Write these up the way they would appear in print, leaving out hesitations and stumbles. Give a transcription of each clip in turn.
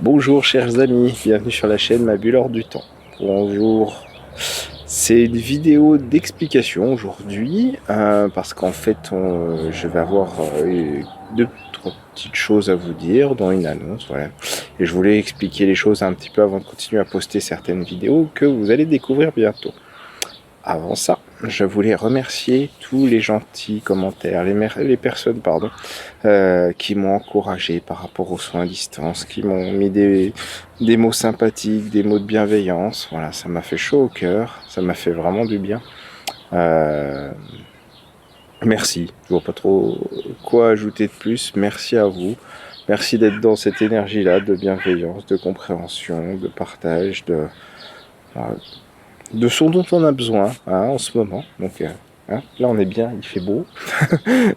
Bonjour chers amis, bienvenue sur la chaîne Ma Bulle hors du temps. Bonjour. C'est une vidéo d'explication aujourd'hui parce qu'en fait je vais avoir deux trois petites choses à vous dire dans une annonce, voilà. Et je voulais expliquer les choses un petit peu avant de continuer à poster certaines vidéos que vous allez découvrir bientôt. Avant ça, je voulais remercier tous les gentils commentaires, les personnes qui m'ont encouragé par rapport aux soins à distance, qui m'ont mis des mots sympathiques, des mots de bienveillance. Voilà, ça m'a fait chaud au cœur, ça m'a fait vraiment du bien. Euh, Merci, je vois pas trop quoi ajouter de plus. Merci à vous. Merci d'être dans cette énergie-là de bienveillance, de compréhension, de partage, de ce dont on a besoin en ce moment. Donc là on est bien, il fait beau.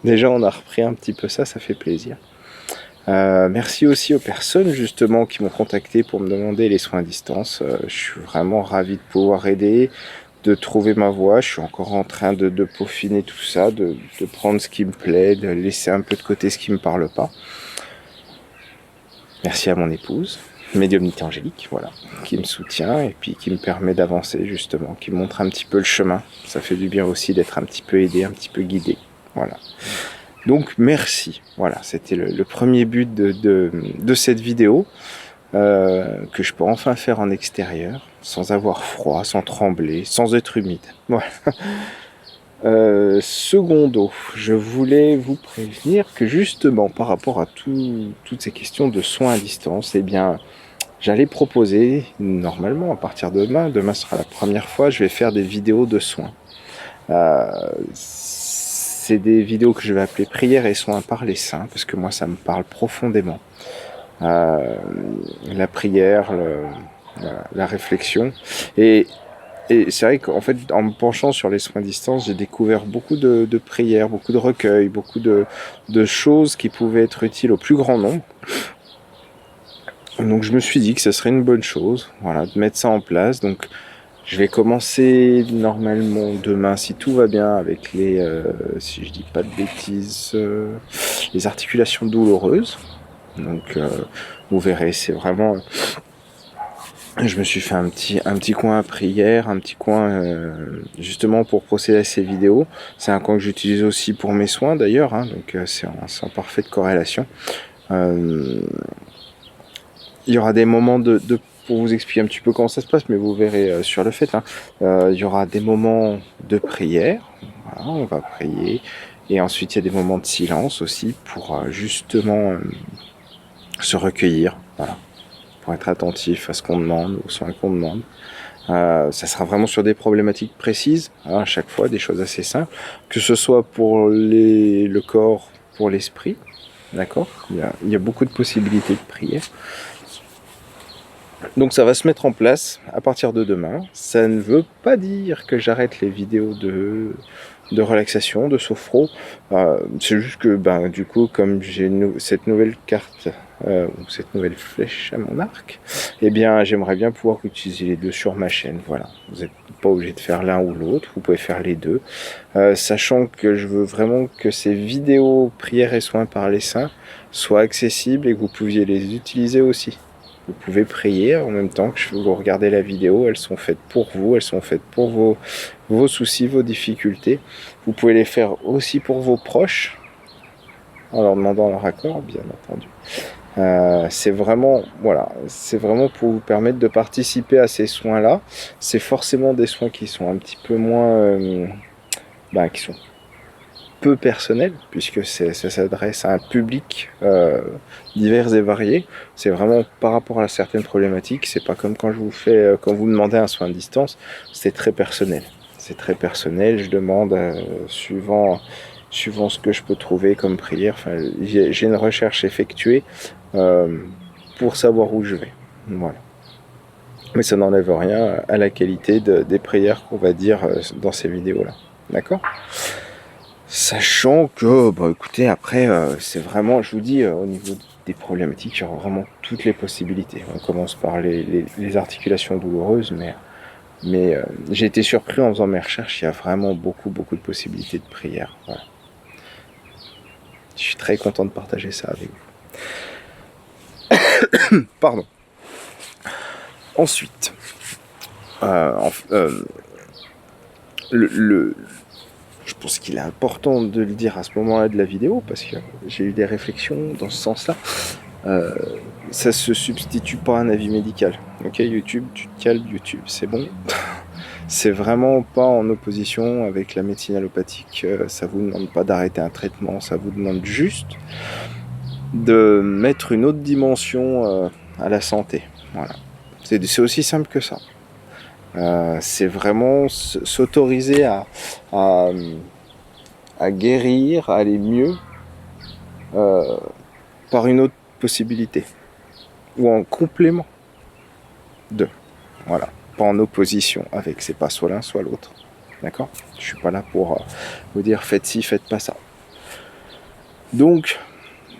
Déjà on a repris un petit peu ça, ça fait plaisir. Merci aussi aux personnes justement qui m'ont contacté pour me demander les soins à distance. Je suis vraiment ravi de pouvoir aider, de trouver ma voie. Je suis encore en train de peaufiner tout ça, de prendre ce qui me plaît, de laisser un peu de côté ce qui me parle pas. Merci à mon épouse, médiumnité angélique, voilà, qui me soutient et puis qui me permet d'avancer justement, qui me montre un petit peu le chemin. Ça fait du bien aussi d'être un petit peu aidé, un petit peu guidé. Voilà. Donc merci. Voilà, c'était le premier but de cette vidéo que je peux enfin faire en extérieur, sans avoir froid, sans trembler, sans être humide. Voilà. Secondo, je voulais vous prévenir que justement par rapport à toutes ces questions de soins à distance, eh bien j'allais proposer normalement à partir de demain sera la première fois, je vais faire des vidéos de soins. C'est des vidéos que je vais appeler prières et soins par les saints, parce que moi ça me parle profondément. La prière, la réflexion. Et, et c'est vrai qu'en fait, en me penchant sur les soins à distance, j'ai découvert beaucoup de prières, beaucoup de recueils, beaucoup de choses qui pouvaient être utiles au plus grand nombre. Donc je me suis dit que ce serait une bonne chose, voilà, de mettre ça en place. Donc je vais commencer normalement demain, si tout va bien, avec si je dis pas de bêtises, les articulations douloureuses. Donc vous verrez, c'est vraiment... Je me suis fait un petit coin à prière, un petit coin justement pour procéder à ces vidéos. C'est un coin que j'utilise aussi pour mes soins d'ailleurs, donc c'est en parfaite corrélation. Il y aura des moments pour vous expliquer un petit peu comment ça se passe, mais vous verrez sur le fait. Il y aura des moments de prière, voilà, on va prier, et ensuite il y a des moments de silence aussi pour justement se recueillir, voilà, pour être attentif à ce qu'on demande, aux soins qu'on demande. Ça sera vraiment sur des problématiques précises, à chaque fois, des choses assez simples, que ce soit pour le corps, pour l'esprit, d'accord, il y a beaucoup de possibilités de prière. Donc ça va se mettre en place à partir de demain. Ça ne veut pas dire que j'arrête les vidéos de relaxation, de sophro. C'est juste que du coup, comme j'ai cette nouvelle carte ou cette nouvelle flèche à mon arc, eh bien j'aimerais bien pouvoir utiliser les deux sur ma chaîne. Voilà, vous n'êtes pas obligé de faire l'un ou l'autre, vous pouvez faire les deux. Sachant que je veux vraiment que ces vidéos prières et soins par les saints soient accessibles et que vous pouviez les utiliser aussi. Vous pouvez prier en même temps que vous regardez la vidéo. Elles sont faites pour vous, elles sont faites pour vos soucis, vos difficultés. Vous pouvez les faire aussi pour vos proches, en leur demandant leur accord, bien entendu. C'est vraiment, voilà, c'est vraiment pour vous permettre de participer à ces soins-là. C'est forcément des soins qui sont un petit peu moins, qui sont peu personnel, puisque ça s'adresse à un public divers et varié. C'est vraiment par rapport à certaines problématiques. C'est pas comme quand je vous fais, quand vous me demandez un soin à distance, c'est très personnel. C'est très personnel. Je demande suivant ce que je peux trouver comme prière. Enfin, j'ai une recherche effectuée pour savoir où je vais. Voilà. Mais ça n'enlève rien à la qualité des prières qu'on va dire dans ces vidéos-là. D'accord ? Sachant que, écoutez, après, c'est vraiment, je vous dis, au niveau des problématiques, il y aura vraiment toutes les possibilités. On commence par les articulations douloureuses, mais j'ai été surpris en faisant mes recherches, il y a vraiment beaucoup de possibilités de prière. Voilà. Je suis très content de partager ça avec vous. Pardon. Ensuite, je pense qu'il est important de le dire à ce moment-là de la vidéo, parce que j'ai eu des réflexions dans ce sens-là. Ça se substitue pas à un avis médical. Ok, YouTube, tu te calmes, YouTube, c'est bon. C'est vraiment pas en opposition avec la médecine allopathique. Ça vous demande pas d'arrêter un traitement, ça vous demande juste de mettre une autre dimension à la santé. Voilà. C'est aussi simple que ça. C'est vraiment s'autoriser à guérir, à aller mieux par une autre possibilité. Ou en complément de. Voilà. Pas en opposition avec. C'est pas soit l'un, soit l'autre. D'accord ? Je suis pas là pour vous dire faites ci, faites pas ça. Donc,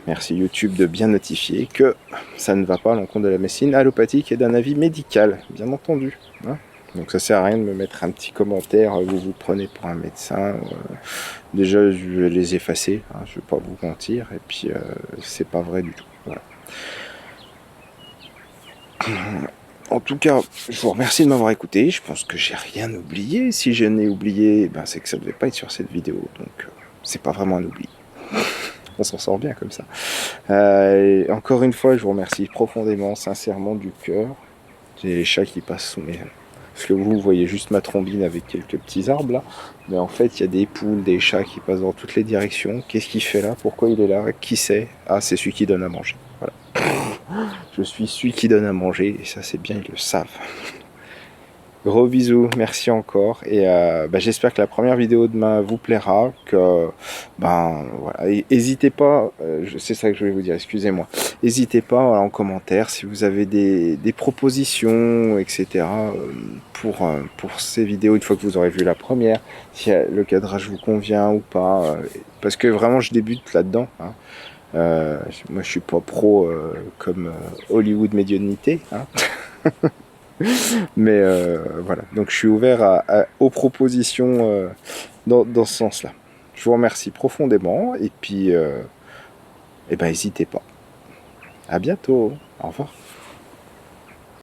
merci YouTube de bien notifier que ça ne va pas à l'encontre de la médecine allopathique et d'un avis médical, bien entendu. Hein ? Donc ça sert à rien de me mettre un petit commentaire, vous vous prenez pour un médecin. Déjà, je vais les effacer, hein, je vais pas vous mentir, et puis c'est pas vrai du tout. Voilà. En tout cas, je vous remercie de m'avoir écouté. Je pense que j'ai rien oublié. Si je n'ai oublié, ben, c'est que ça ne devait pas être sur cette vidéo. Donc, c'est pas vraiment un oubli. On s'en sort bien comme ça. Encore une fois, je vous remercie profondément, sincèrement, du cœur. J'ai les chats qui passent sous mes... Parce que vous voyez juste ma trombine avec quelques petits arbres là. Mais en fait, il y a des poules, des chats qui passent dans toutes les directions. Qu'est-ce qu'il fait là? Pourquoi il est là? Qui c'est? Ah, c'est celui qui donne à manger. Voilà. Je suis celui qui donne à manger, et ça c'est bien, ils le savent. Gros bisous, merci encore, et j'espère que la première vidéo demain vous plaira, que, voilà, n'hésitez pas, c'est ça que je voulais vous dire, excusez-moi, n'hésitez pas voilà, en commentaire si vous avez des propositions, etc., pour ces vidéos, une fois que vous aurez vu la première, si le cadrage vous convient ou pas, parce que vraiment je débute là-dedans, hein. Moi je suis pas pro comme Hollywood Médiumnité, hein. Mais voilà, donc je suis ouvert aux propositions dans ce sens-là. Je vous remercie profondément et puis n'hésitez pas. À bientôt, au revoir.